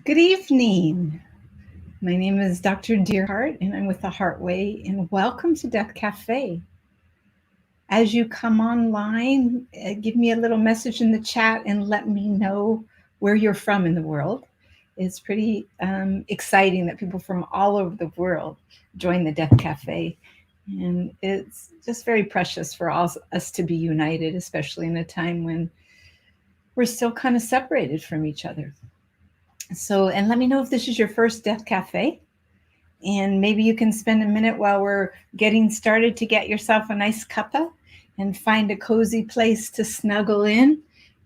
Good evening. My name is Dr. Deerhart, and I'm with the Heartway, and welcome to Death Cafe. As you come online, give me a little message in the chat and let me know where you're from in the world. It's pretty exciting that people from all over the world join the Death Cafe, and it's just very precious for all us to be united, especially in a time when we're still kind of separated from each other. So, and let me know if this is your first Death Cafe. And maybe you can spend a minute while we're getting started to get yourself a nice cuppa and find a cozy place to snuggle in,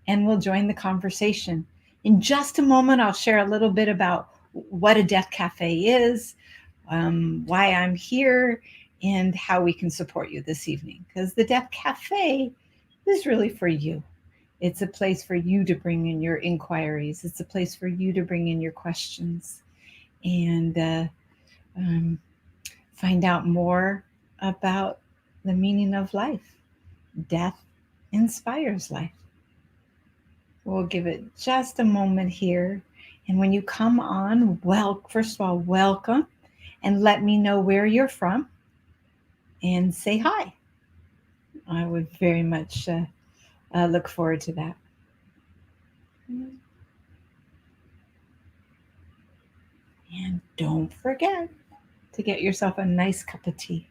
and we'll join the conversation. In just a moment, I'll share a little bit about what a Death Cafe is, why I'm here, and how we can support you this evening. Because the Death Cafe is really for you. It's a place for you to bring in your inquiries. It's a place for you to bring in your questions and um, find out more about the meaning of life. Death inspires life. We'll give it just a moment here. And when you come on, well, first of all, welcome and let me know where you're from and say hi. I would very much look forward to that. And don't forget to get yourself a nice cup of tea.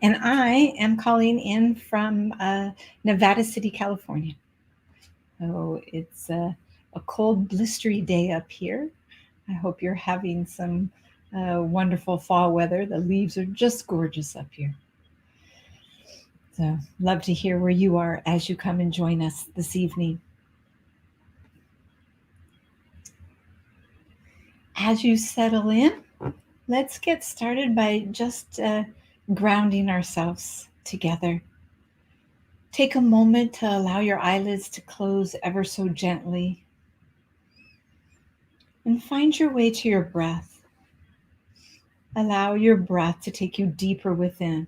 And I am calling in from Nevada City, California. So it's a cold, blistery day up here. I hope you're having some wonderful fall weather. The leaves are just gorgeous up here. So, love to hear where you are as you come and join us this evening. As you settle in, let's get started by just grounding ourselves together. Take a moment to allow your eyelids to close ever so gently and find your way to your breath. Allow your breath to take you deeper within.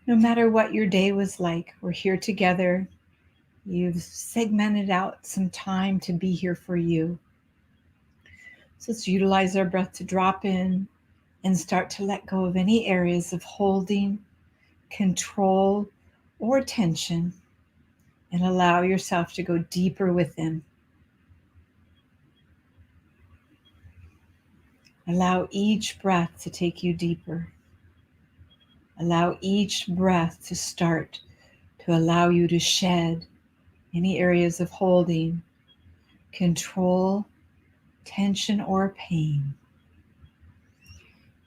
No matter what your day was like, we're here together. You've segmented out some time to be here for you. So let's utilize our breath to drop in and start to let go of any areas of holding, control, or tension, and allow yourself to go deeper within. Allow each breath to take you deeper. Allow each breath to start to allow you to shed any areas of holding, control, tension, or pain.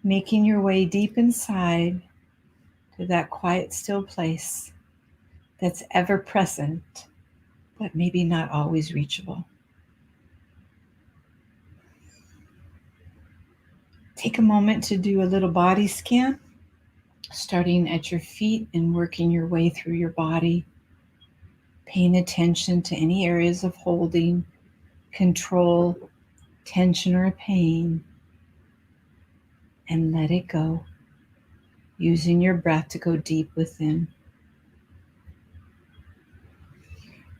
Making your way deep inside to that quiet, still place that's ever present, but maybe not always reachable. Take a moment to do a little body scan, starting at your feet and working your way through your body, paying attention to any areas of holding, control, tension, or pain, and let it go, using your breath to go deep within.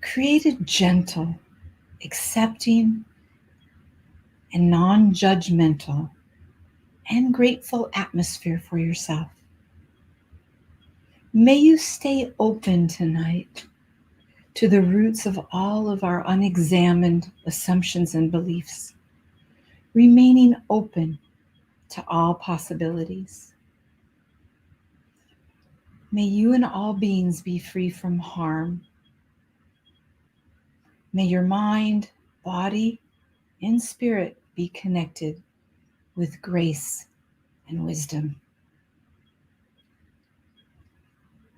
Create a gentle, accepting, and non-judgmental and grateful atmosphere for yourself. May you stay open tonight to the roots of all of our unexamined assumptions and beliefs, remaining open to all possibilities. May you and all beings be free from harm. May your mind, body, and spirit be connected with grace and wisdom.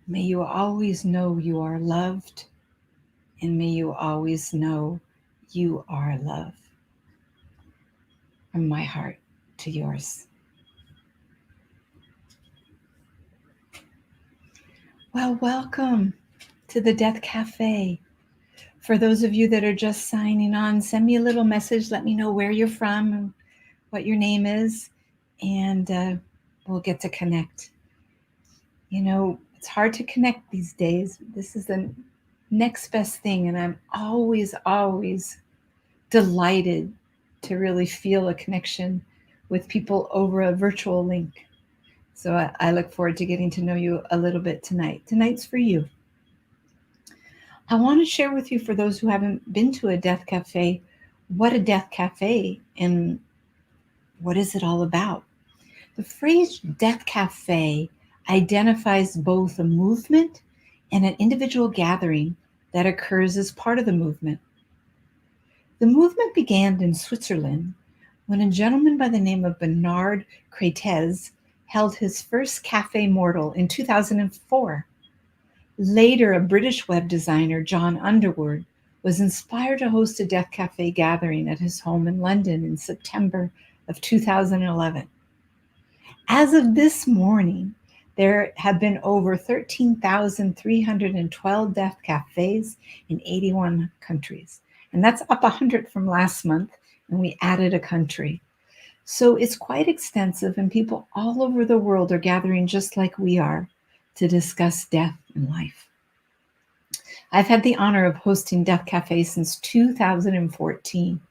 May you always know you are loved, and may you always know you are love. From my heart to yours. Well, welcome to the Death Cafe. For those of you that are just signing on, send me a little message. Let me know where you're from and what your name is, and we'll get to connect. You know, it's hard to connect these days. This is next best thing. And I'm always, always delighted to really feel a connection with people over a virtual link. So I look forward to getting to know you a little bit tonight. Tonight's for you. I want to share with you, for those who haven't been to a death cafe, what a death cafe and what is it all about. The phrase death cafe identifies both a movement and an individual gathering that occurs as part of the movement. The movement began in Switzerland when a gentleman by the name of Bernard Cretez held his first Café Mortal in 2004. Later, a British web designer, John Underwood, was inspired to host a Death Cafe gathering at his home in London in September of 2011. As of this morning, there have been over 13,312 death cafes in 81 countries. And that's up 100 from last month, and we added a country. So it's quite extensive, and people all over the world are gathering just like we are to discuss death and life. I've had the honor of hosting Death Cafe since 2014,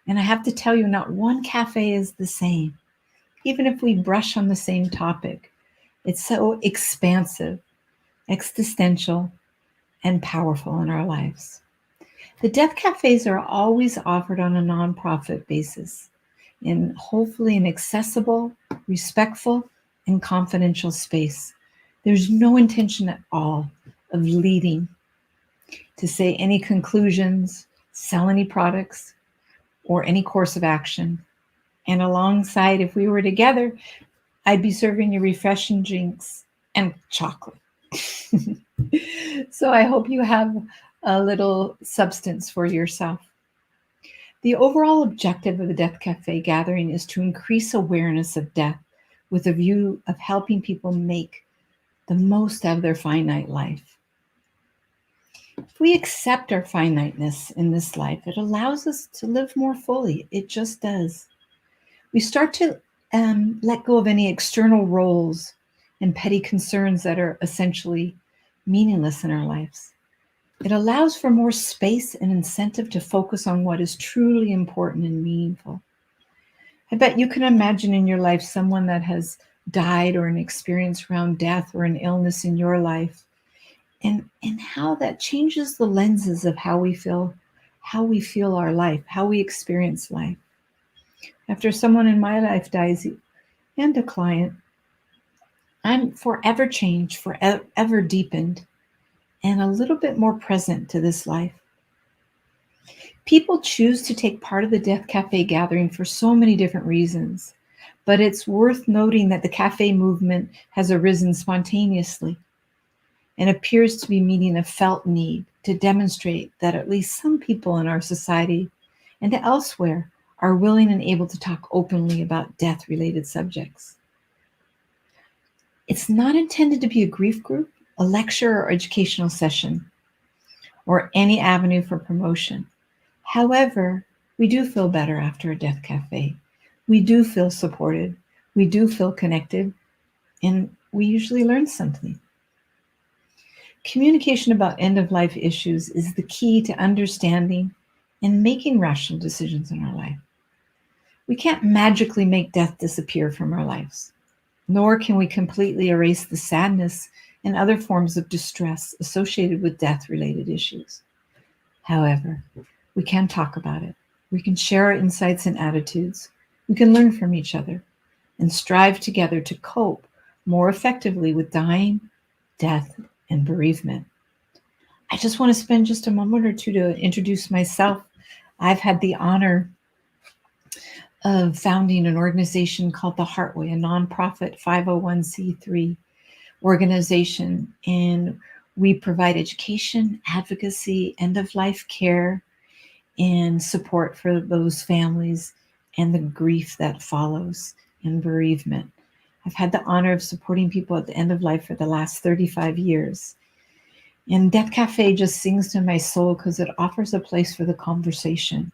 and I have to tell you, not one cafe is the same. Even if we brush on the same topic, it's so expansive, existential, and powerful in our lives. The Death Cafes are always offered on a nonprofit basis, in hopefully an accessible, respectful, and confidential space. There's no intention at all of leading to say any conclusions, sell any products, or any course of action. And alongside, if we were together, I'd be serving you refreshing drinks and chocolate. So I hope you have a little substance for yourself. The overall objective of the Death Cafe gathering is to increase awareness of death with a view of helping people make the most out of their finite life. If we accept our finiteness in this life, it allows us to live more fully. It just does. We start to let go of any external roles and petty concerns that are essentially meaningless in our lives. It allows for more space and incentive to focus on what is truly important and meaningful. I bet you can imagine in your life someone that has died, or an experience around death or an illness in your life, and how that changes the lenses of how we feel our life, how we experience life. After someone in my life dies, and a client, I'm forever changed, forever deepened, and a little bit more present to this life. People choose to take part of the Death Cafe gathering for so many different reasons, but it's worth noting that the cafe movement has arisen spontaneously and appears to be meeting a felt need to demonstrate that at least some people in our society and elsewhere are willing and able to talk openly about death-related subjects. It's not intended to be a grief group, a lecture or educational session, or any avenue for promotion. However, we do feel better after a Death Cafe. We do feel supported. We do feel connected, and we usually learn something. Communication about end-of-life issues is the key to understanding and making rational decisions in our life. We can't magically make death disappear from our lives, nor can we completely erase the sadness and other forms of distress associated with death-related issues. However, we can talk about it. We can share our insights and attitudes. We can learn from each other and strive together to cope more effectively with dying, death, and bereavement. I just want to spend just a moment or two to introduce myself. I've had the honor of founding an organization called The Heartway, a nonprofit 501c3 organization, and we provide education, advocacy, end-of-life care, and support for those families and the grief that follows and bereavement. I've had the honor of supporting people at the end of life for the last 35 years. And Death Cafe just sings to my soul because it offers a place for the conversation.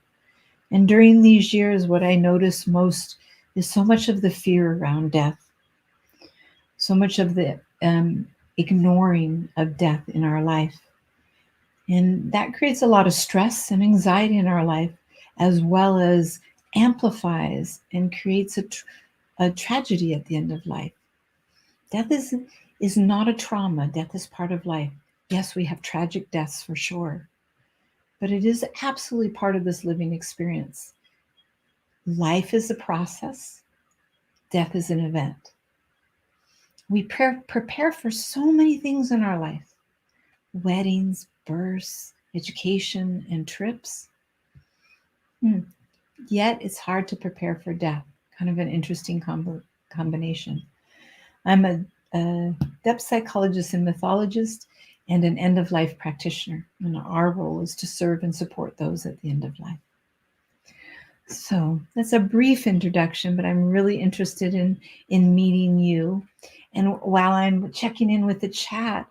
And during these years, what I notice most is so much of the fear around death, so much of the ignoring of death in our life. And that creates a lot of stress and anxiety in our life, as well as amplifies and creates a tragedy at the end of life. Death is not a trauma. Death is part of life. Yes, we have tragic deaths for sure, but it is absolutely part of this living experience. Life is a process. Death is an event. We prepare for so many things in our life: weddings, births, education, and trips. Yet it's hard to prepare for death. Kind of an interesting combination. I'm a depth psychologist and mythologist and an end of life practitioner. And our role is to serve and support those at the end of life. So that's a brief introduction, but I'm really interested in meeting you. And while I'm checking in with the chat,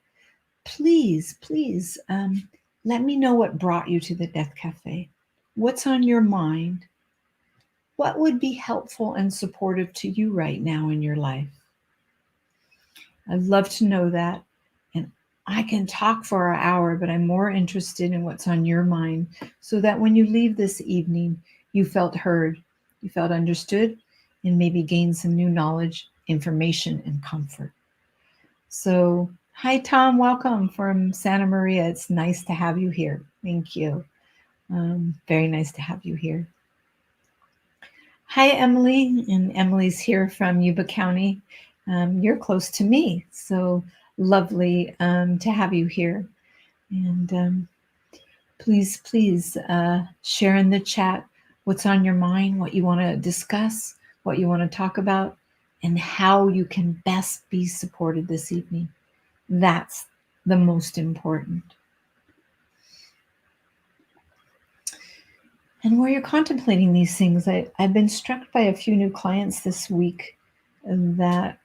please let me know what brought you to the Death Cafe. What's on your mind? What would be helpful and supportive to you right now in your life? I'd love to know that. And I can talk for an hour, but I'm more interested in what's on your mind, so that when you leave this evening, you felt heard, you felt understood, and maybe gained some new knowledge, information, and comfort. So, hi, Tom. Welcome from Santa Maria. It's nice to have you here. Thank you. Very nice to have you here. Hi, Emily. And Emily's here from Yuba County. You're close to me, so lovely to have you here. And please share in the chat what's on your mind, what you want to discuss, what you want to talk about, and how you can best be supported this evening. That's the most important. And while you're contemplating these things, I've been struck by a few new clients this week that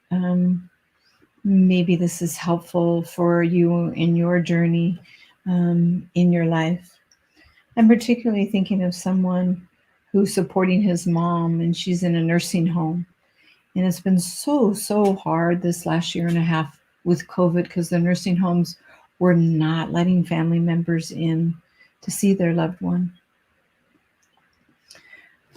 maybe this is helpful for you in your journey in your life. I'm particularly thinking of someone who's supporting his mom, and she's in a nursing home. And it's been so hard this last year and a half with COVID, because the nursing homes were not letting family members in to see their loved one.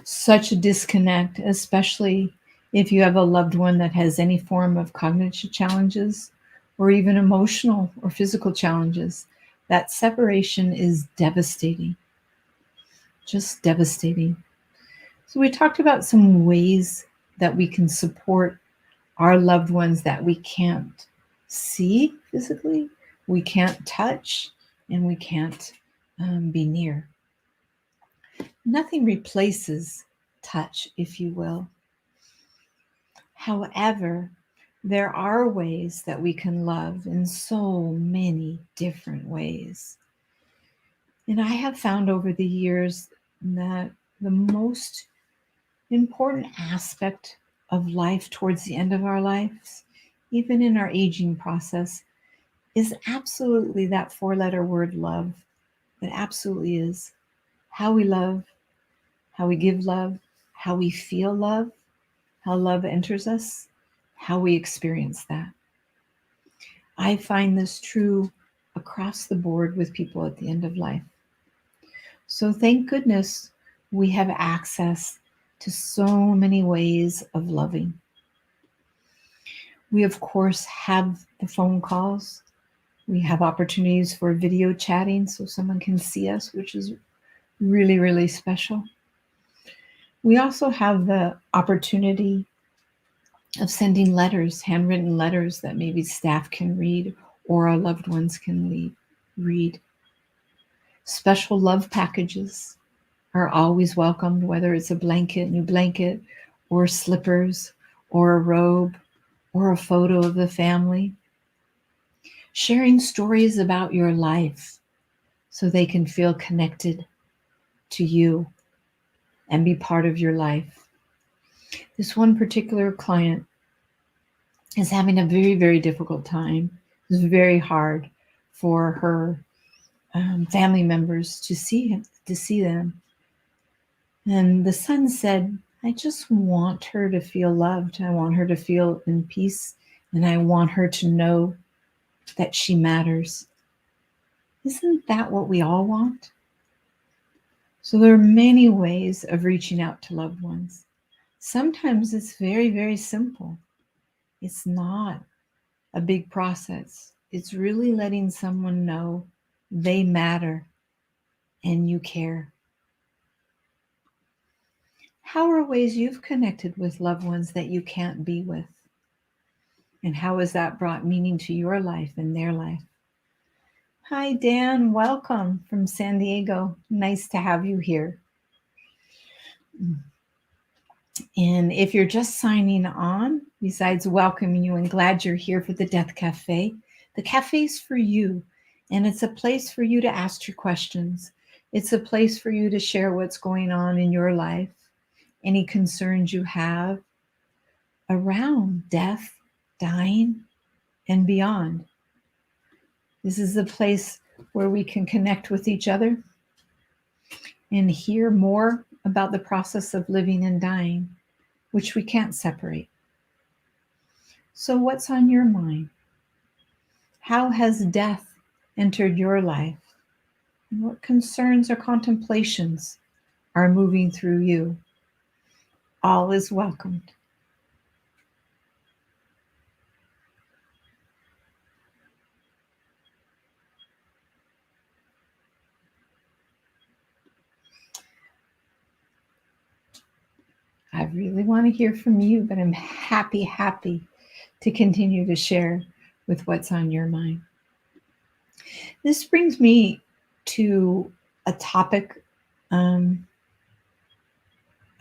Such a disconnect, especially if you have a loved one that has any form of cognitive challenges or even emotional or physical challenges. That separation is devastating, just devastating. So we talked about some ways that we can support our loved ones that we can't see physically, we can't touch, and we can't be near. Nothing replaces touch, if you will. However, there are ways that we can love in so many different ways. And I have found over the years that the most important aspect of life towards the end of our lives, even in our aging process, is absolutely that 4-letter word love. It absolutely is. How we love, how we give love, how we feel love, how love enters us, how we experience that. I find this true across the board with people at the end of life. So thank goodness we have access to so many ways of loving. We, of course, have the phone calls. We have opportunities for video chatting so someone can see us, which is really special. We also have the opportunity of sending letters, handwritten letters that maybe staff can read or our loved ones can read. Special love packages are always welcomed, whether it's a new blanket, or slippers, or a robe, or a photo of the family. Sharing stories about your life so they can feel connected to you and be part of your life. This one particular client is having a very difficult time. It's very hard for her family members to see them. And the son said, I just want her to feel loved. I want her to feel in peace, and I want her to know that she matters. Isn't that what we all want? So there are many ways of reaching out to loved ones. Sometimes it's very, very simple. It's not a big process. It's really letting someone know they matter and you care. How are ways you've connected with loved ones that you can't be with? And how has that brought meaning to your life and their life? Hi, Dan. Welcome from San Diego. Nice to have you here. And if you're just signing on, besides welcoming you and glad you're here for the Death Cafe, the cafe's for you. And it's a place for you to ask your questions. It's a place for you to share what's going on in your life, any concerns you have around death, dying, and beyond. This is a place where we can connect with each other and hear more about the process of living and dying, which we can't separate. So, what's on your mind? How has death entered your life? And what concerns or contemplations are moving through you? All is welcomed. I really want to hear from you, but I'm happy to continue to share with what's on your mind. This brings me to a topic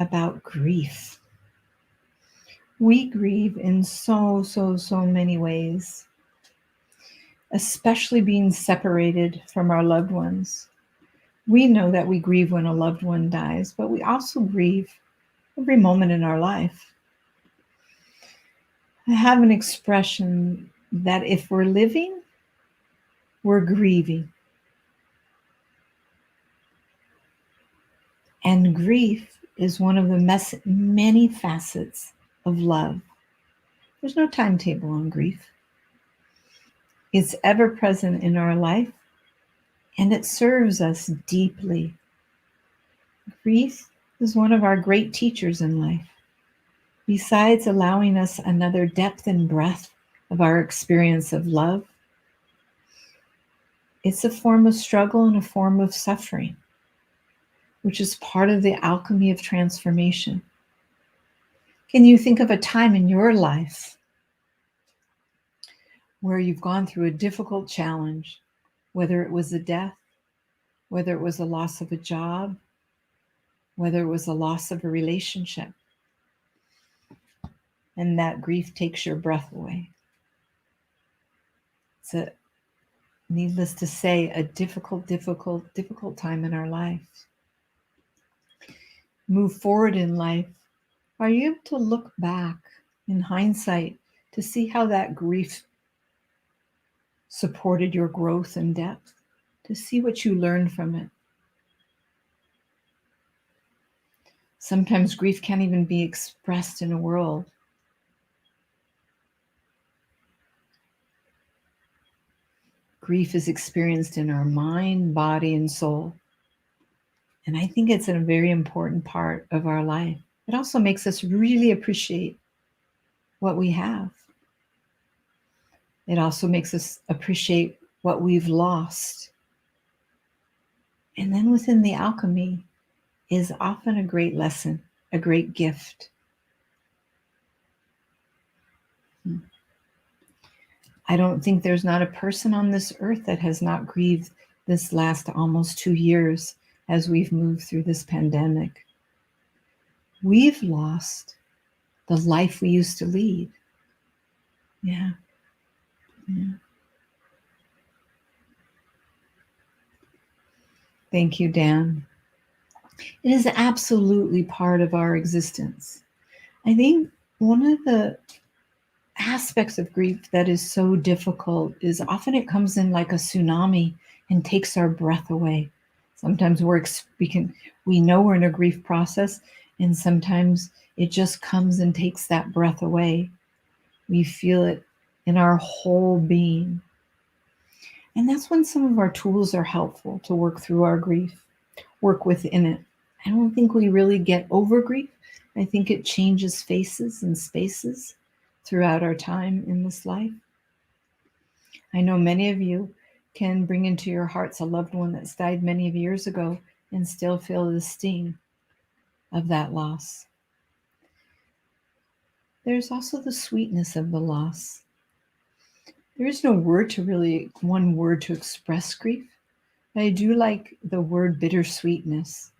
about grief. We grieve in so many ways, especially being separated from our loved ones. We know that we grieve when a loved one dies, but we also grieve every moment in our life. I have an expression that if we're living, we're grieving. And grief is one of the many facets of love. There's no timetable on grief. It's ever present in our life, and it serves us deeply. Grief is one of our great teachers in life. Besides allowing us another depth and breadth of our experience of love, it's a form of struggle and a form of suffering, which is part of the alchemy of transformation. Can you think of a time in your life where you've gone through a difficult challenge, whether it was a death, whether it was a loss of a job, whether it was a loss of a relationship, and that grief takes your breath away? It's a, needless to say, a difficult time in our life. Move forward in life. Are you able to look back in hindsight to see how that grief supported your growth and depth, to see what you learned from it? Sometimes grief can't even be expressed in a world. Grief is experienced in our mind, body, and soul. And I think it's a very important part of our life. It also makes us really appreciate what we have. It also makes us appreciate what we've lost. And then within the alchemy is often a great lesson, a great gift. I don't think there's not a person on this earth that has not grieved this last almost 2 years as we've moved through this pandemic. We've lost the life we used to lead. Yeah. Thank you, Dan. It is absolutely part of our existence. I think one of the aspects of grief that is so difficult is often it comes in like a tsunami and takes our breath away. Sometimes we know we're in a grief process, and sometimes it just comes and takes that breath away. We feel it in our whole being. And that's when some of our tools are helpful to work through our grief, work within it. I don't think we really get over grief. I think it changes faces and spaces throughout our time in this life. I know many of you can bring into your hearts a loved one that's died many of years ago and still feel the sting of that loss. There's also the sweetness of the loss. There is no one word to express grief. I do like the word bittersweetness.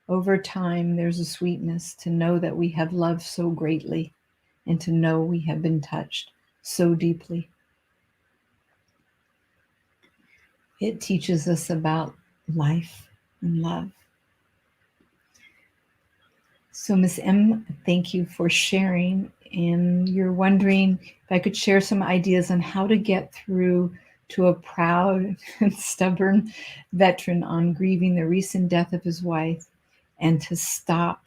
Over time, there's a sweetness to know that we have loved so greatly and to know we have been touched so deeply. It teaches us about life and love. So, Miss M, thank you for sharing. And you're wondering if I could share some ideas on how to get through to a proud and stubborn veteran on grieving the recent death of his wife and to stop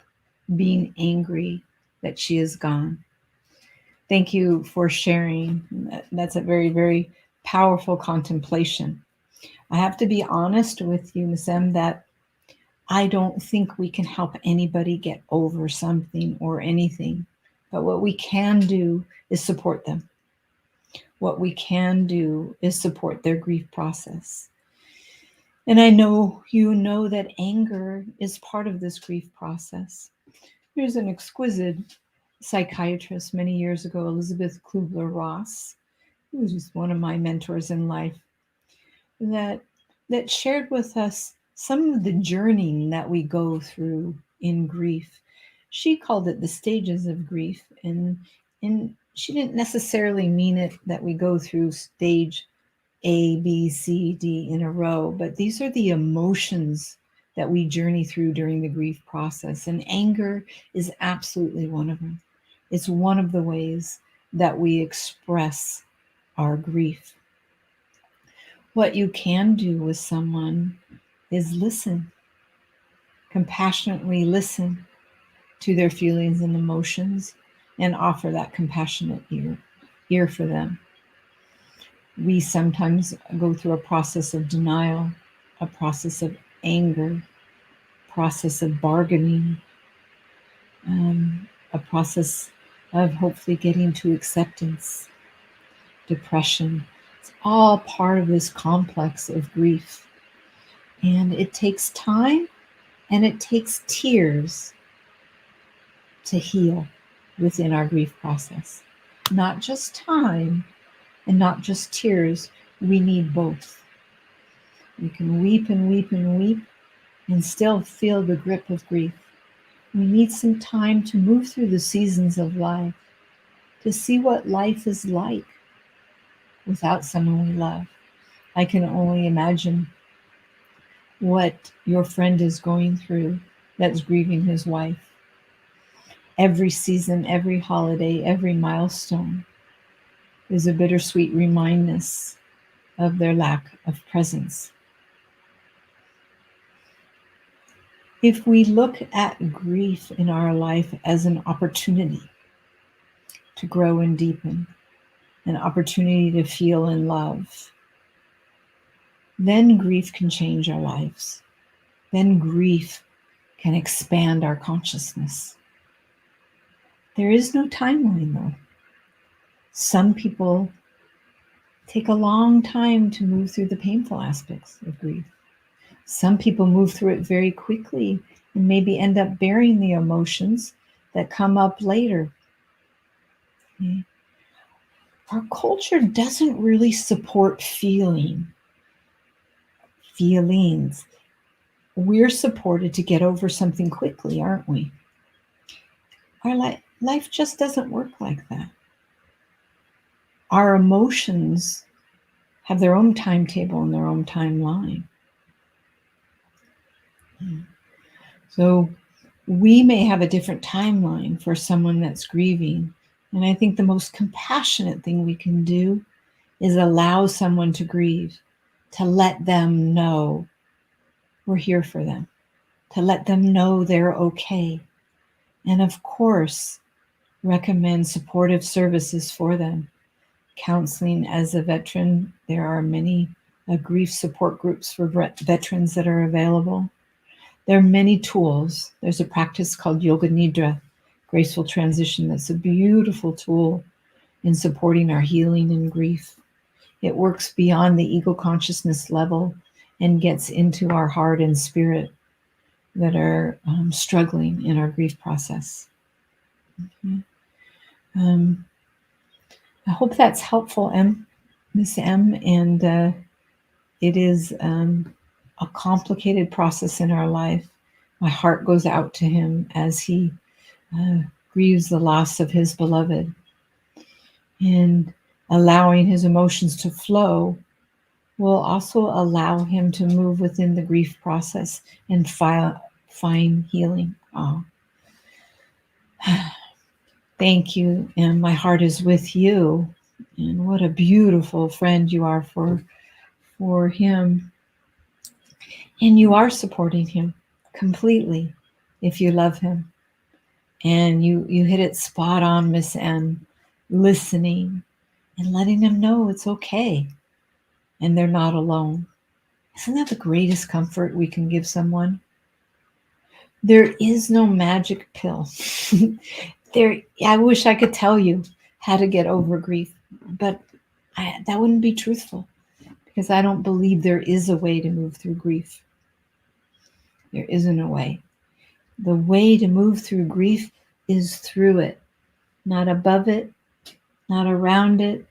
being angry that she is gone. Thank you for sharing. That's a very, very powerful contemplation. I have to be honest with you, Ms. M, that I don't think we can help anybody get over something or anything. But what we can do is support them. What we can do is support their grief process. And I know you know that anger is part of this grief process. There's an exquisite psychiatrist many years ago, Elizabeth Kubler-Ross, who was just one of my mentors in life, that shared with us some of the journeying that we go through in grief. She called it the stages of grief, and she didn't necessarily mean it that we go through stage A, B, C, D in a row, but these are the emotions that we journey through during the grief process, and anger is absolutely one of them. It's one of the ways that we express our grief. What you can do with someone is listen, compassionately listen to their feelings and emotions and offer that compassionate ear for them. We sometimes go through a process of denial, a process of anger, process of bargaining, a process of hopefully getting to acceptance, depression. It's all part of this complex of grief. And it takes time and it takes tears to heal within our grief process. Not just time and not just tears. We need both. We can weep and weep and weep and still feel the grip of grief. We need some time to move through the seasons of life, to see what life is like without someone we love. I can only imagine what your friend is going through that's grieving his wife. Every season, every holiday, every milestone is a bittersweet reminder of their lack of presence. If we look at grief in our life as an opportunity to grow and deepen, an opportunity to feel and love, then grief can change our lives. Then grief can expand our consciousness. There is no timeline, though. Some people take a long time to move through the painful aspects of grief. Some people move through it very quickly and maybe end up bearing the emotions that come up later. Okay. Our culture doesn't really support feelings. We're supported to get over something quickly, aren't we? Our life just doesn't work like that. Our emotions have their own timetable and their own timeline. So we may have a different timeline for someone that's grieving. And I think the most compassionate thing we can do is allow someone to grieve, to let them know we're here for them, to let them know they're okay. And of course, recommend supportive services for them. Counseling as a veteran, there are many grief support groups for veterans that are available. There are many tools. There's a practice called Yoga Nidra, graceful transition. That's a beautiful tool in supporting our healing in grief. It works beyond the ego consciousness level and gets into our heart and spirit that are struggling in our grief process. Okay. I hope that's helpful, Miss M. And it is a complicated process in our life. My heart goes out to him as he grieves the loss of his beloved. And allowing his emotions to flow will also allow him to move within the grief process and find healing. Oh. Thank you, and my heart is with you. And what a beautiful friend you are for him. And you are supporting him completely if you love him. And you hit it spot on, Miss M, listening and letting them know it's okay and they're not alone. Isn't that the greatest comfort we can give someone? There is no magic pill. I wish I could tell you how to get over grief, but that wouldn't be truthful because I don't believe there is a way to move through grief. There isn't a way. The way to move through grief is through it, not above it, not around it,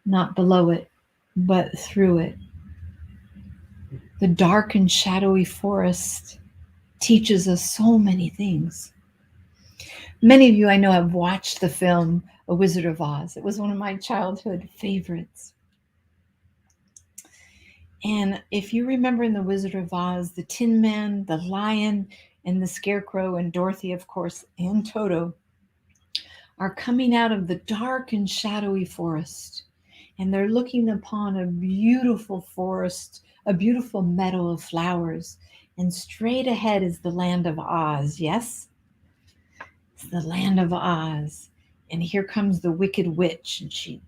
not below it, but through it. The dark and shadowy forest teaches us so many things. Many of you I know have watched the film A Wizard of Oz. It was one of my childhood favorites. And if you remember in The Wizard of Oz, the Tin Man, the Lion, and the Scarecrow, and Dorothy, of course, and Toto are coming out of the dark and shadowy forest. And they're looking upon a beautiful forest, a beautiful meadow of flowers. And straight ahead is the land of Oz, yes? It's the land of Oz. And here comes the wicked witch, and she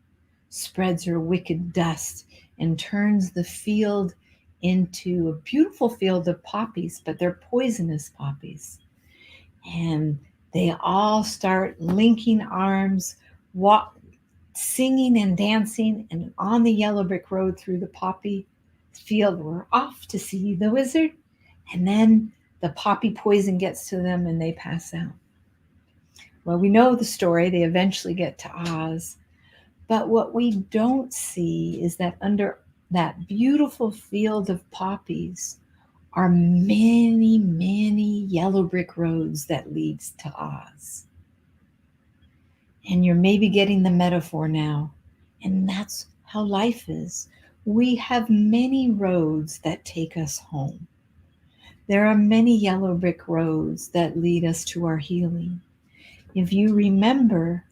spreads her wicked dust and turns the field into a beautiful field of poppies, but they're poisonous poppies. And they all start linking arms, singing and dancing, and on the yellow brick road through the poppy field, we're off to see the wizard. And then the poppy poison gets to them and they pass out. Well, we know the story. They eventually get to Oz. But what we don't see is that under that beautiful field of poppies are many, many yellow brick roads that leads to Oz. And you're maybe getting the metaphor now. And that's how life is. We have many roads that take us home. There are many yellow brick roads that lead us to our healing. If you remember,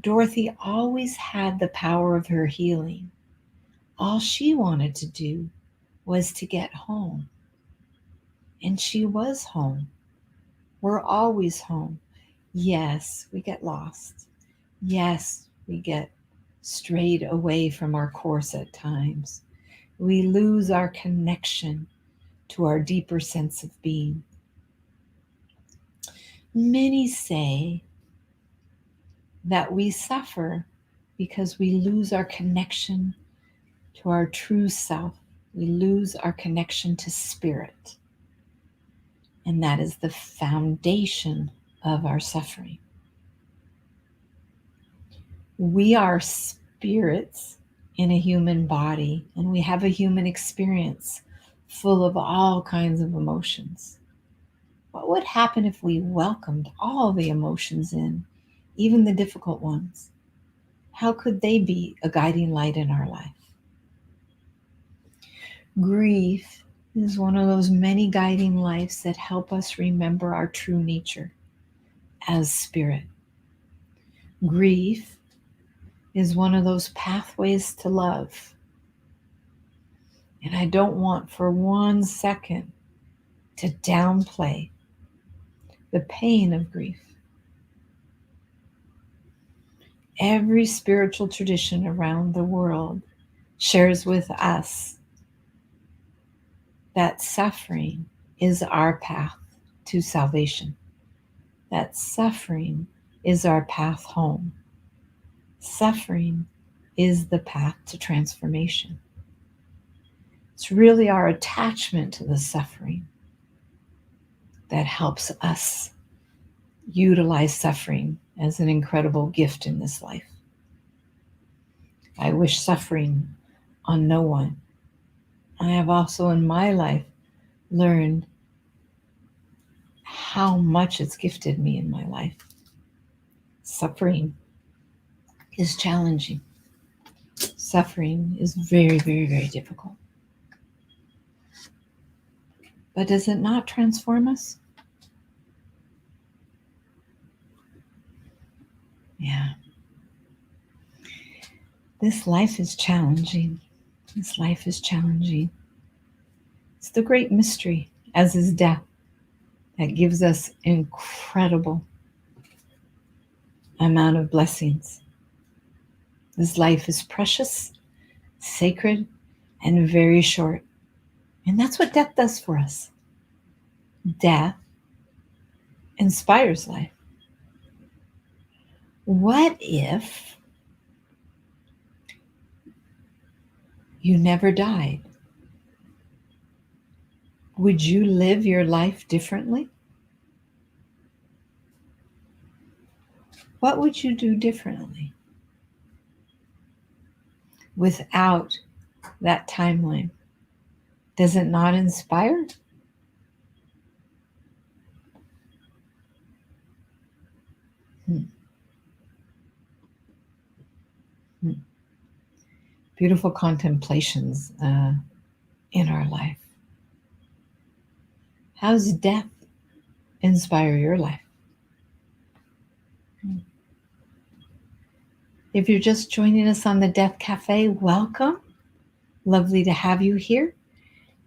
Dorothy always had the power of her healing. All she wanted to do was to get home. And she was home. We're always home. Yes, we get lost. Yes, we get strayed away from our course at times. We lose our connection to our deeper sense of being. Many say that we suffer because we lose our connection to our true self. We lose our connection to spirit. And that is the foundation of our suffering. We are spirits in a human body, and we have a human experience full of all kinds of emotions. What would happen if we welcomed all the emotions in, even the difficult ones? How could they be a guiding light in our life? Grief is one of those many guiding lights that help us remember our true nature as spirit. Grief is one of those pathways to love. And I don't want for 1 second to downplay the pain of grief. Every spiritual tradition around the world shares with us that suffering is our path to salvation. That suffering is our path home. Suffering is the path to transformation. It's really our attachment to the suffering that helps us utilize suffering as an incredible gift in this life. I wish suffering on no one. I have also in my life learned how much it's gifted me in my life. Suffering is challenging. Suffering is very, very, very difficult. But does it not transform us? Yeah. This life is challenging. This life is challenging. It's the great mystery, as is death, that gives us incredible amount of blessings. This life is precious, sacred, and very short. And that's what death does for us. Death inspires life. What if you never died? Would you live your life differently? What would you do differently without that timeline? Does it not inspire? Beautiful contemplations in our life. How does death inspire your life? If you're just joining us on the Death Cafe, welcome. Lovely to have you here.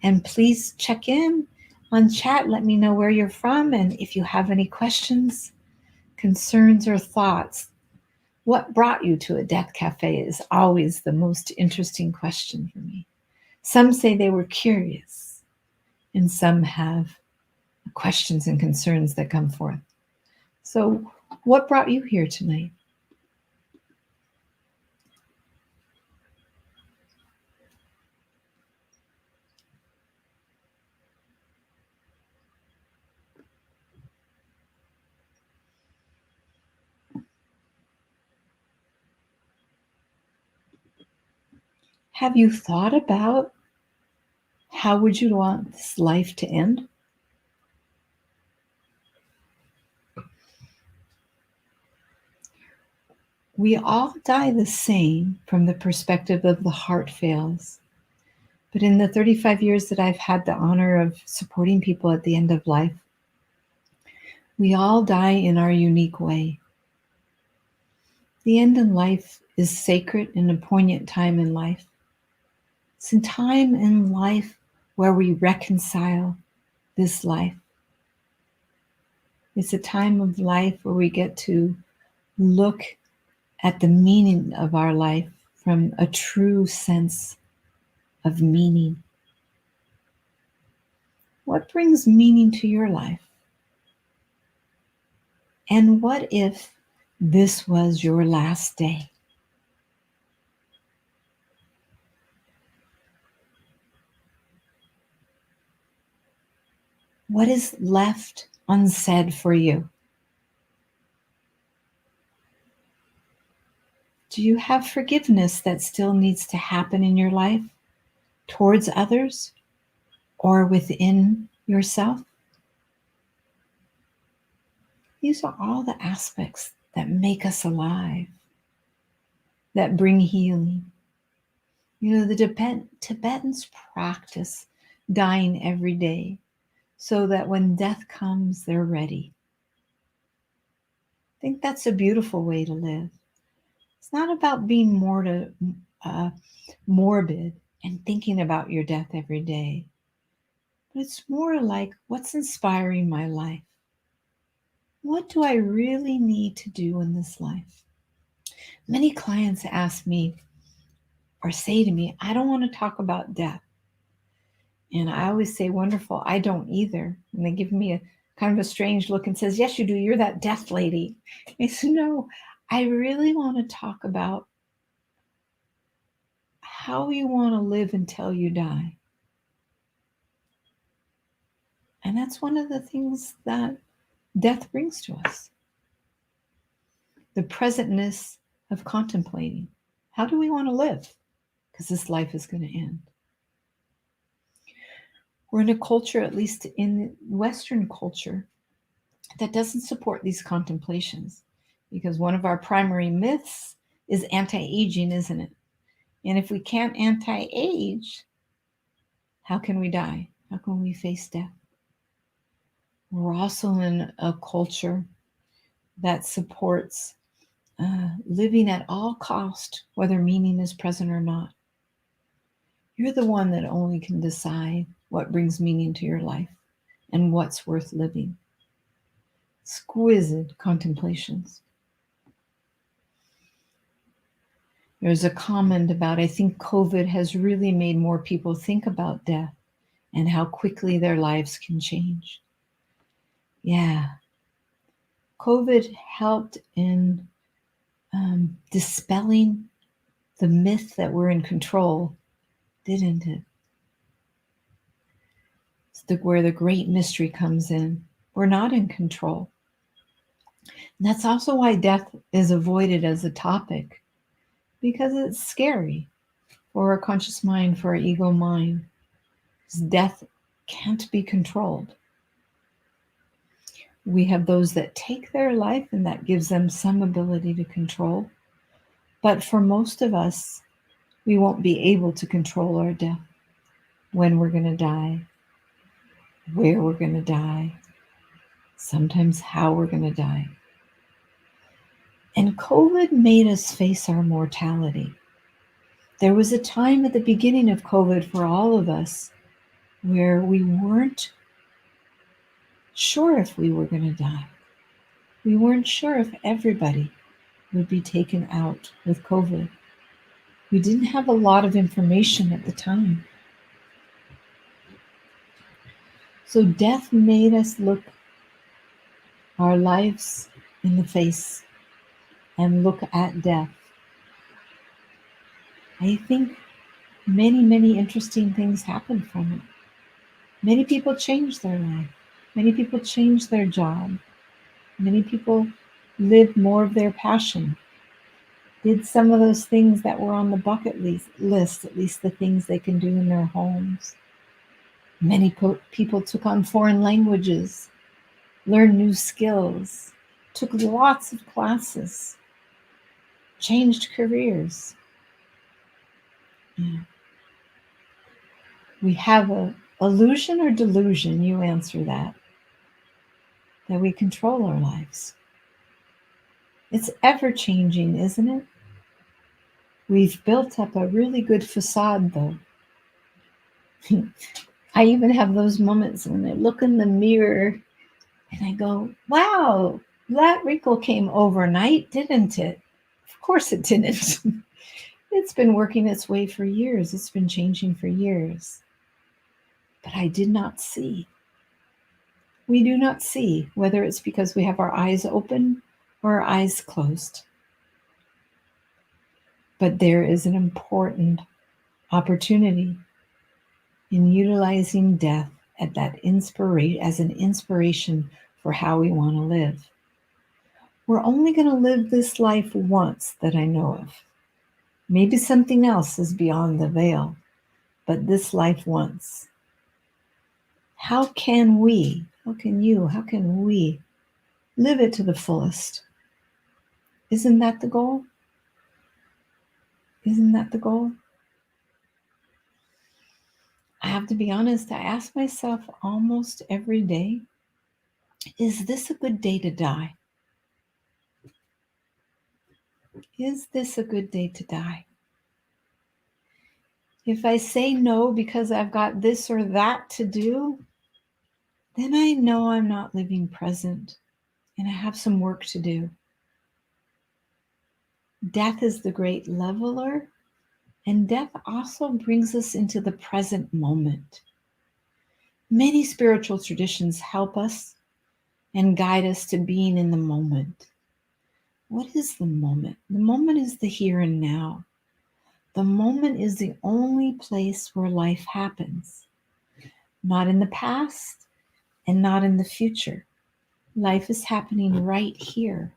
And please check in on chat. Let me know where you're from and if you have any questions, concerns, or thoughts. What brought you to a Death Cafe is always the most interesting question for me. Some say they were curious, and some have questions and concerns that come forth. So, what brought you here tonight? Have you thought about how would you want this life to end? We all die the same from the perspective of the heart fails. But in the 35 years that I've had the honor of supporting people at the end of life, we all die in our unique way. The end in life is sacred and a poignant time in life. It's a time in life where we reconcile this life. It's a time of life where we get to look at the meaning of our life from a true sense of meaning. What brings meaning to your life? And what if this was your last day? What is left unsaid for you? Do you have forgiveness that still needs to happen in your life towards others or within yourself? These are all the aspects that make us alive, that bring healing. You know, the Tibetans practice dying every day so that when death comes, they're ready. I think that's a beautiful way to live. It's not about being morbid and thinking about your death every day, but it's more like, what's inspiring my life? What do I really need to do in this life? Many clients ask me or say to me, I don't want to talk about death. And I always say, wonderful, I don't either. And they give me a kind of a strange look and says, yes, you do. You're that death lady. I said, no, I really want to talk about how you want to live until you die. And that's one of the things that death brings to us. The presentness of contemplating. How do we want to live? Because this life is going to end. We're in a culture, at least in Western culture, that doesn't support these contemplations, because one of our primary myths is anti-aging, isn't it? And if we can't anti-age, how can we die? How can we face death? We're also in a culture that supports living at all cost, whether meaning is present or not. You're the one that only can decide what brings meaning to your life and what's worth living. Exquisite contemplations. There's a comment about, I think COVID has really made more people think about death and how quickly their lives can change. Yeah. COVID helped in dispelling the myth that we're in control, didn't it? It's where the great mystery comes in. We're not in control. And that's also why death is avoided as a topic, because it's scary for our conscious mind, for our ego mind. Death can't be controlled. We have those that take their life, and that gives them some ability to control. But for most of us, we won't be able to control our death, when we're going to die, where we're going to die, sometimes how we're going to die. And COVID made us face our mortality. There was a time at the beginning of COVID for all of us where we weren't sure if we were going to die. We weren't sure if everybody would be taken out with COVID. We didn't have a lot of information at the time. So death made us look our lives in the face and look at death. I think many, many interesting things happened from it. Many people changed their life. Many people changed their job. Many people lived more of their passion. Did some of those things that were on the bucket list, at least the things they can do in their homes. Many people took on foreign languages, learned new skills, took lots of classes, changed careers. Yeah. We have a illusion or delusion, you answer that we control our lives. It's ever changing, isn't it? We've built up a really good facade, though. I even have those moments when I look in the mirror and I go, wow, that wrinkle came overnight, didn't it? Of course it didn't. It's been working its way for years. It's been changing for years. But I did not see. We do not see, whether it's because we have our eyes open or our eyes closed. But there is an important opportunity in utilizing death at that as an inspiration for how we want to live. We're only going to live this life once that I know of. Maybe something else is beyond the veil, but this life once. How can we live it to the fullest? Isn't that the goal? Isn't that the goal? I have to be honest, I ask myself almost every day, is this a good day to die? Is this a good day to die? If I say no because I've got this or that to do, then I know I'm not living present and I have some work to do. Death is the great leveler, and death also brings us into the present moment. Many spiritual traditions help us and guide us to being in the moment. What is the moment? The moment is the here and now. The moment is the only place where life happens, not in the past and not in the future. Life is happening right here.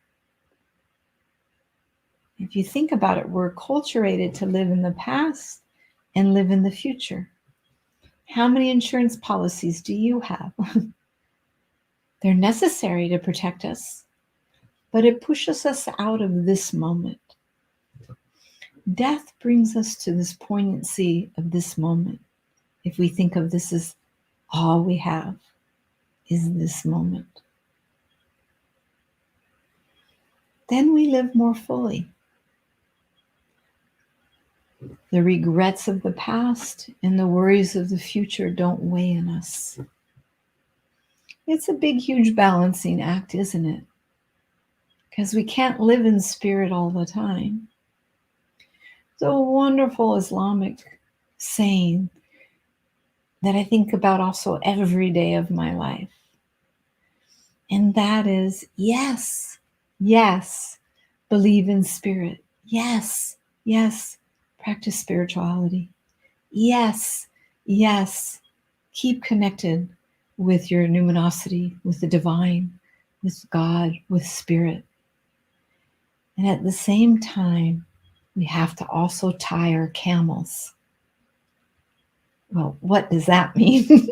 If you think about it, we're acculturated to live in the past and live in the future. How many insurance policies do you have? They're necessary to protect us, but it pushes us out of this moment. Death brings us to this poignancy of this moment. If we think of this as all we have is this moment, then we live more fully. The regrets of the past and the worries of the future don't weigh in us. It's a big, huge balancing act, isn't it? Because we can't live in spirit all the time. It's a wonderful Islamic saying that I think about also every day of my life. And that is, yes, yes, believe in spirit. Yes, yes, practice spirituality. Yes, yes, keep connected with your numinosity, with the divine, with God, with spirit. And at the same time, we have to also tie our camels. Well, what does that mean?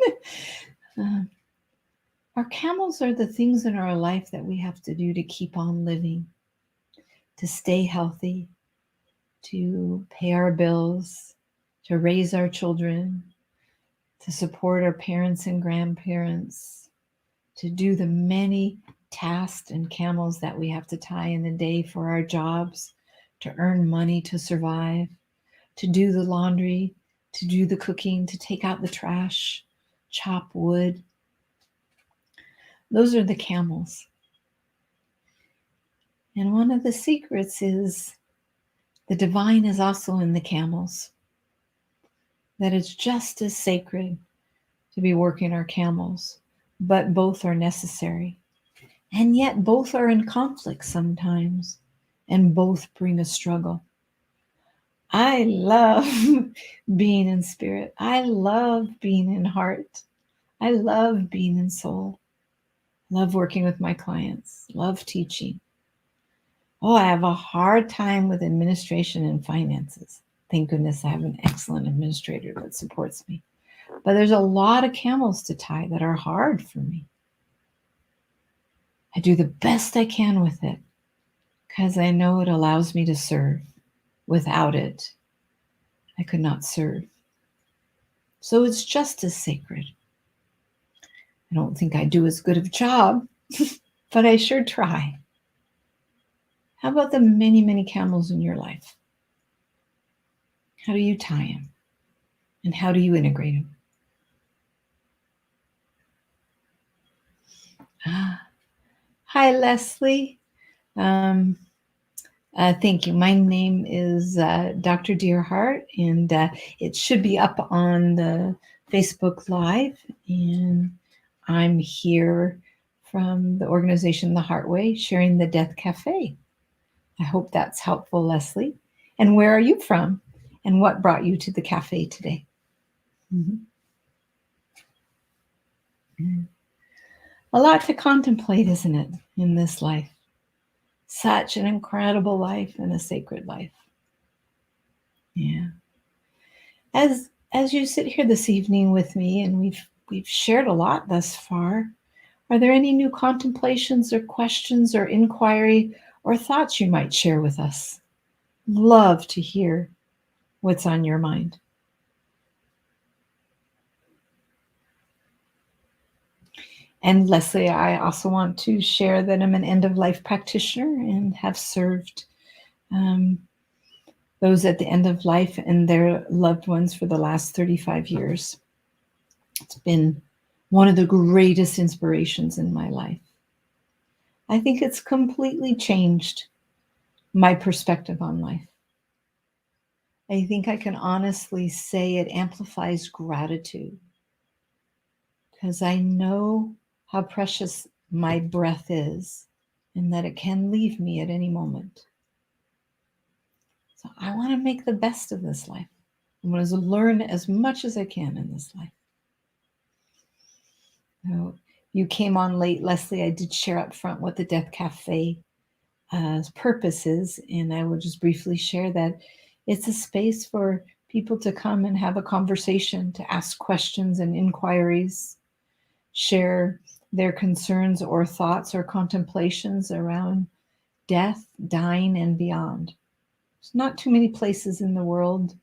Our camels are the things in our life that we have to do to keep on living, to stay healthy, to pay our bills, to raise our children, to support our parents and grandparents, to do the many tasks and camels that we have to tie in the day for our jobs, to earn money to survive, to do the laundry, to do the cooking, to take out the trash, chop wood. Those are the camels. And one of the secrets is the divine is also in the camels. That it's just as sacred to be working our camels, but both are necessary. And yet both are in conflict sometimes, and both bring a struggle. I love being in spirit. I love being in heart. I love being in soul. Love working with my clients. Love teaching. Oh, I have a hard time with administration and finances. Thank goodness I have an excellent administrator that supports me. But there's a lot of camels to tie that are hard for me. I do the best I can with it because I know it allows me to serve. Without it, I could not serve. So it's just as sacred. I don't think I do as good of a job, but I sure try. How about the many, many camels in your life? How do you tie them? And how do you integrate them? Hi, Leslie. Thank you. My name is Dr. Dearheart, and it should be up on the Facebook Live. And I'm here from the organization The Heart Way, sharing the Death Cafe. I hope that's helpful, Leslie. And where are you from? And what brought you to the cafe today? Mm-hmm. A lot to contemplate, isn't it, in this life? Such an incredible life and a sacred life. Yeah. As you sit here this evening with me, and we've shared a lot thus far, are there any new contemplations or questions or inquiry or thoughts you might share with us? Love to hear what's on your mind. And Leslie, I also want to share that I'm an end-of-life practitioner and have served those at the end of life and their loved ones for the last 35 years. It's been one of the greatest inspirations in my life. I think it's completely changed my perspective on life. I think I can honestly say it amplifies gratitude. because I know how precious my breath is and that it can leave me at any moment. So I want to make the best of this life. I want to learn as much as I can in this life. So you came on late, Leslie. I did share up front what the Death Cafe purpose is, and I will just briefly share that it's a space for people to come and have a conversation, to ask questions and inquiries, share their concerns or thoughts or contemplations around death, dying, and beyond. There's not too many places in the world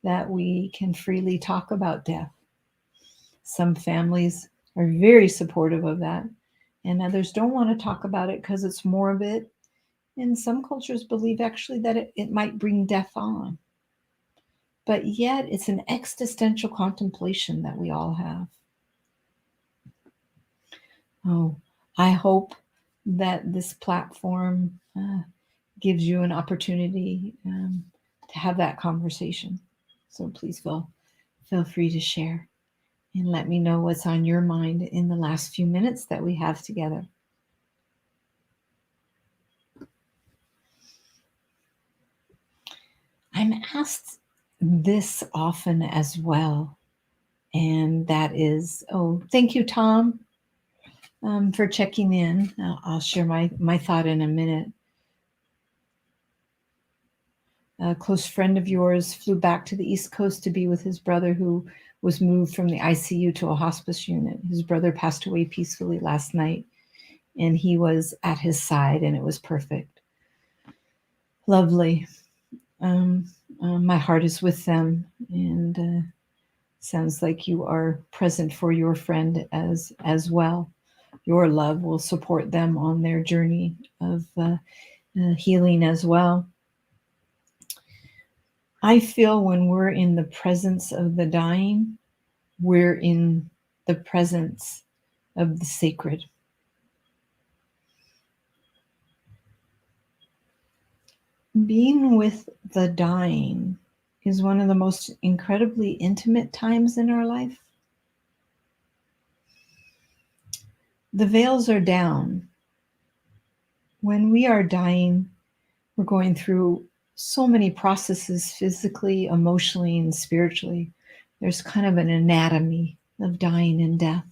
that we can freely talk about death. Some families are very supportive of that, and others don't want to talk about it because it's morbid. And some cultures believe actually that it might bring death on. But yet it's an existential contemplation that we all have. Oh, I hope that this platform gives you an opportunity to have that conversation. So please feel free to share and let me know what's on your mind in the last few minutes that we have together. I'm asked this often as well, and that is, thank you, Tom, for checking in. I'll share my thought in a minute. A close friend of yours flew back to the East Coast to be with his brother, who was moved from the ICU to a hospice unit. His brother passed away peacefully last night, and he was at his side, and it was perfect. Lovely. My heart is with them, and sounds like you are present for your friend as well. Your love will support them on their journey of healing as well. I feel when we're in the presence of the dying, we're in the presence of the sacred. Being with the dying is one of the most incredibly intimate times in our life. The veils are down. When we are dying, we're going through so many processes physically, emotionally, and spiritually. There's kind of an anatomy of dying and death.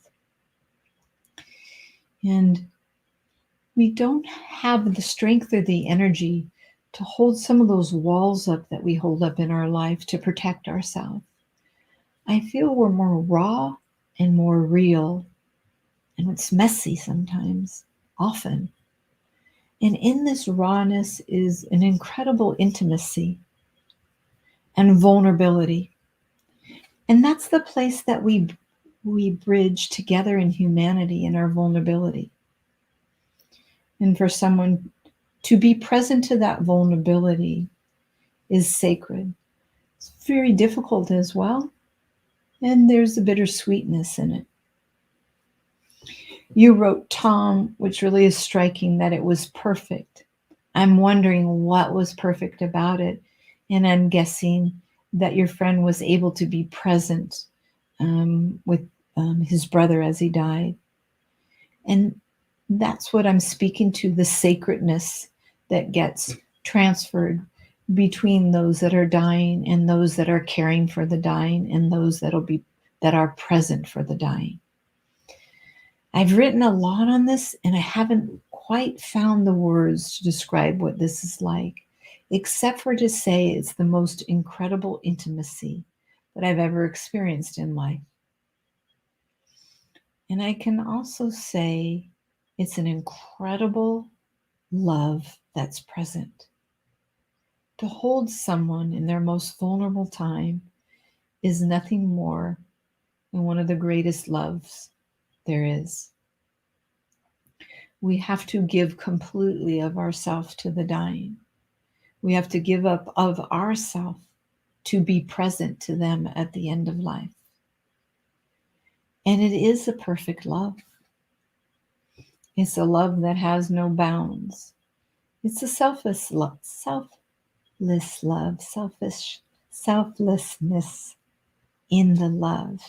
And we don't have the strength or the energy to hold some of those walls up that we hold up in our life to protect ourselves. I feel we're more raw and more real, and it's messy sometimes, often. And in this rawness is an incredible intimacy and vulnerability. And that's the place that we bridge together in humanity in our vulnerability. And for someone to be present to that vulnerability is sacred. It's very difficult as well. And there's a bittersweetness in it. You wrote, Tom, which really is striking, that it was perfect. I'm wondering what was perfect about it. And I'm guessing that your friend was able to be present with his brother as he died. And that's what I'm speaking to, the sacredness that gets transferred between those that are dying and those that are caring for the dying and those that are present for the dying. I've written a lot on this, and I haven't quite found the words to describe what this is like, except for to say it's the most incredible intimacy that I've ever experienced in life. And I can also say it's an incredible love that's present. To hold someone in their most vulnerable time is nothing more than one of the greatest loves there is. We have to give completely of ourselves to the dying. We have to give up of ourselves to be present to them at the end of life. And it is a perfect love. It's a love that has no bounds. It's a selfless love, selflessness in the love,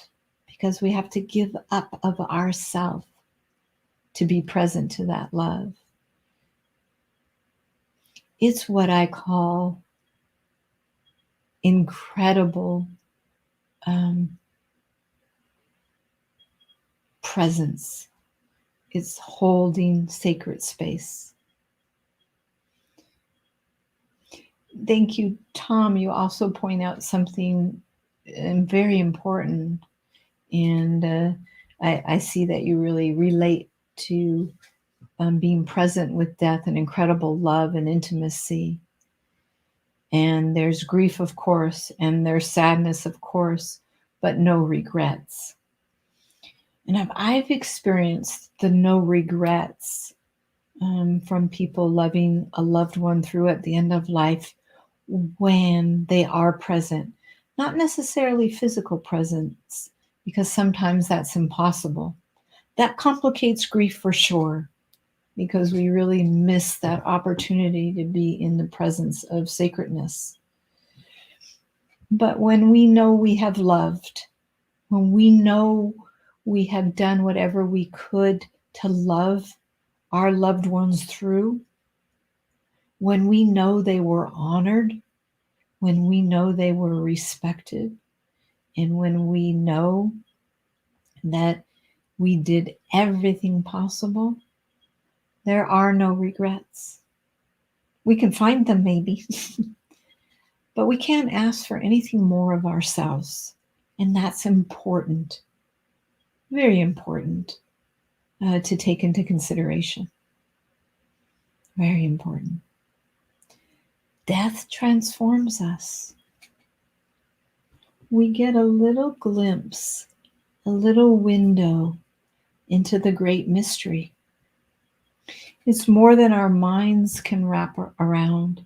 because we have to give up of ourself to be present to that love. It's what I call incredible presence. It's holding sacred space. Thank you, Tom. You also point out something very important. And I see that you really relate to being present with death and incredible love and intimacy. And there's grief, of course, and there's sadness, of course, but no regrets. And I've experienced the no regrets from people loving a loved one through at the end of life when they are present. Not necessarily physical presence, because sometimes that's impossible. That complicates grief for sure, because we really miss that opportunity to be in the presence of sacredness. But when we know we have loved, when we know we have done whatever we could to love our loved ones through, when we know they were honored, when we know they were respected, and when we know that we did everything possible, there are no regrets. We can find them maybe, but we can't ask for anything more of ourselves. And that's important, very important to take into consideration. Very important. Death transforms us. We get a little glimpse, a little window into the great mystery. It's more than our minds can wrap around,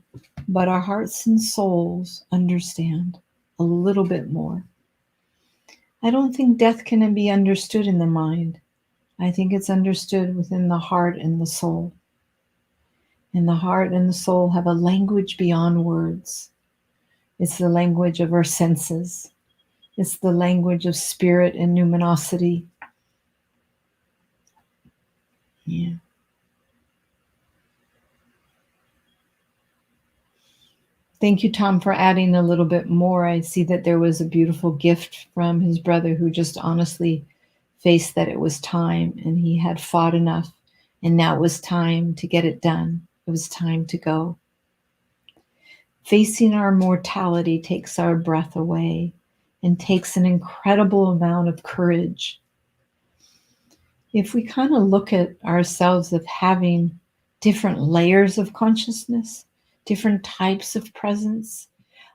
but our hearts and souls understand a little bit more. I don't think death can be understood in the mind. I think it's understood within the heart and the soul. And the heart and the soul have a language beyond words. It's the language of our senses. It's the language of spirit and numinosity. Yeah. Thank you, Tom, for adding a little bit more. I see that there was a beautiful gift from his brother who just honestly faced that it was time, and he had fought enough, and now it was time to get it done. It was time to go. Facing our mortality takes our breath away and takes an incredible amount of courage. If we kind of look at ourselves of having different layers of consciousness, different types of presence,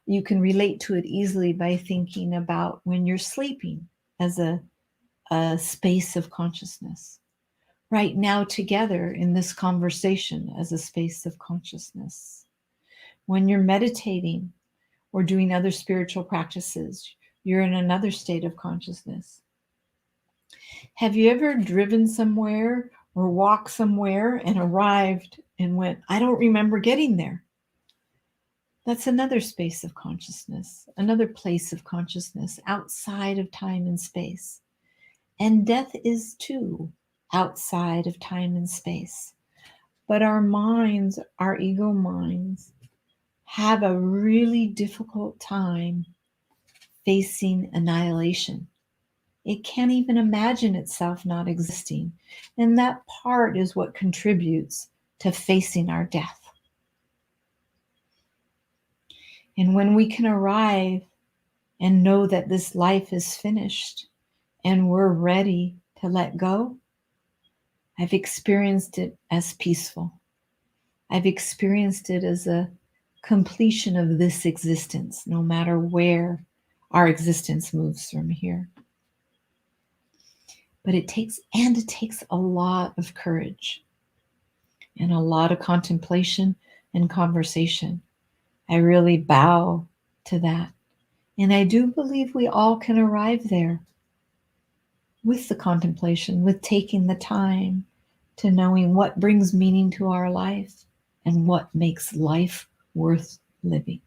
you can relate to it easily by thinking about when you're sleeping as a space of consciousness. Right now together in this conversation as a space of consciousness. When you're meditating or doing other spiritual practices, you're in another state of consciousness. Have you ever driven somewhere or walked somewhere and arrived and went, I don't remember getting there? That's another space of consciousness, another place of consciousness outside of time and space. And death is too outside of time and space. But our minds, our ego minds, have a really difficult time facing annihilation. It can't even imagine itself not existing. And that part is what contributes to facing our death. And when we can arrive and know that this life is finished and we're ready to let go, I've experienced it as peaceful. I've experienced it as a completion of this existence, no matter where our existence moves from here. But it takes a lot of courage and a lot of contemplation and conversation. I really bow to that. And I do believe we all can arrive there with the contemplation, with taking the time to knowing what brings meaning to our life and what makes life worth living.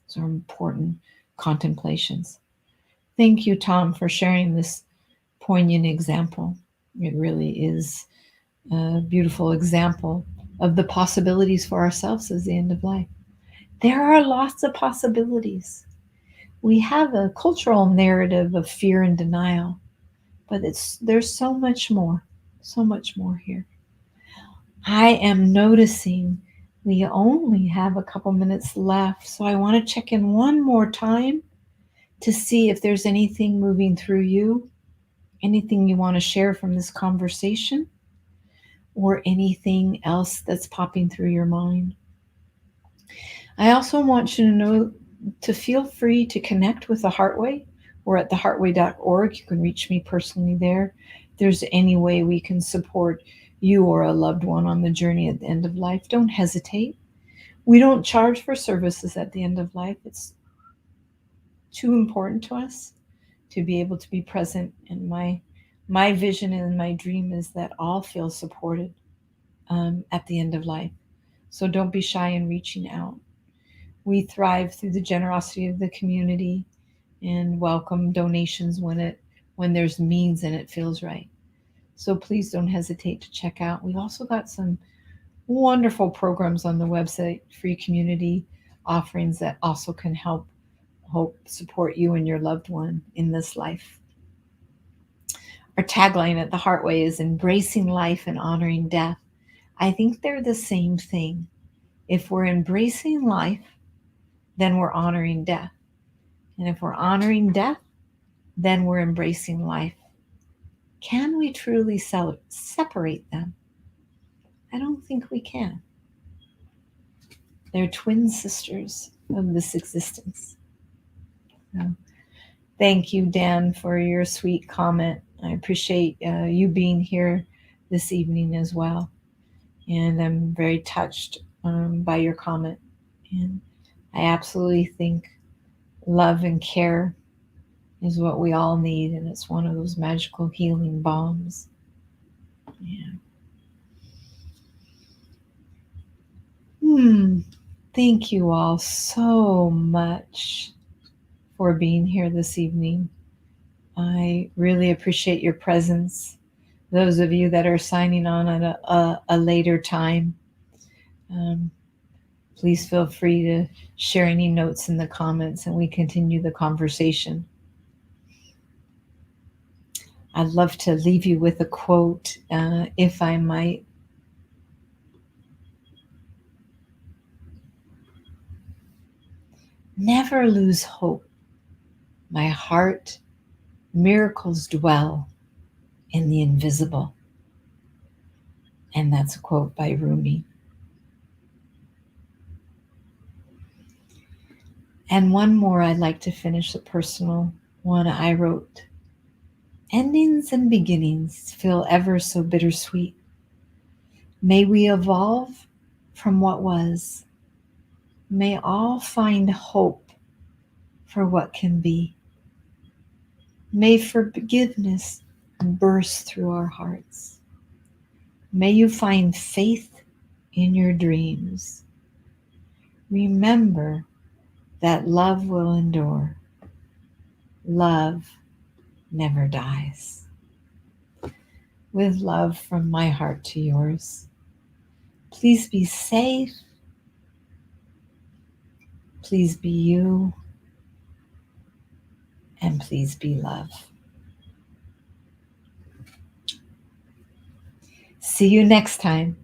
Those are important contemplations. Thank you, Tom, for sharing this poignant example. It really is a beautiful example of the possibilities for ourselves as the end of life. There are lots of possibilities. We have a cultural narrative of fear and denial, but there's so much more here. I am noticing we only have a couple minutes left, so I want to check in one more time to see if there's anything moving through you, anything you want to share from this conversation, or anything else that's popping through your mind. I also want you to know to feel free to connect with the Heartway. We're at theheartway.org. You can reach me personally there. If there's any way we can support you or a loved one on the journey at the end of life, don't hesitate. We don't charge for services at the end of life. It's too important to us to be able to be present. And my vision and my dream is that all feel supported at the end of life. So don't be shy in reaching out. We thrive through the generosity of the community and welcome donations when there's means and it feels right. So please don't hesitate to check out. We've also got some wonderful programs on the website, free community offerings that also can help support you and your loved one in this life. Our tagline at the Heartway is embracing life and honoring death. I think they're the same thing. If we're embracing life, then we're honoring death. And if we're honoring death, then we're embracing life. Can we truly separate them? I don't think we can. They're twin sisters of this existence. So, thank you, Dan, for your sweet comment. I appreciate you being here this evening as well. And I'm very touched by your comment. And I absolutely think love and care is what we all need, and it's one of those magical healing balms. Yeah. Thank you all so much for being here this evening. I really appreciate your presence. Those of you that are signing on at a later time, please feel free to share any notes in the comments and we continue the conversation. I'd love to leave you with a quote, if I might. Never lose hope. My heart, miracles dwell in the invisible. And that's a quote by Rumi. And one more I'd like to finish, a personal one I wrote. Endings and beginnings feel ever so bittersweet. May we evolve from what was. May all find hope for what can be. May forgiveness burst through our hearts. May you find faith in your dreams. Remember that love will endure. Love never dies. With love from my heart to yours. Please be safe. Please be you. And please be love. See you next time.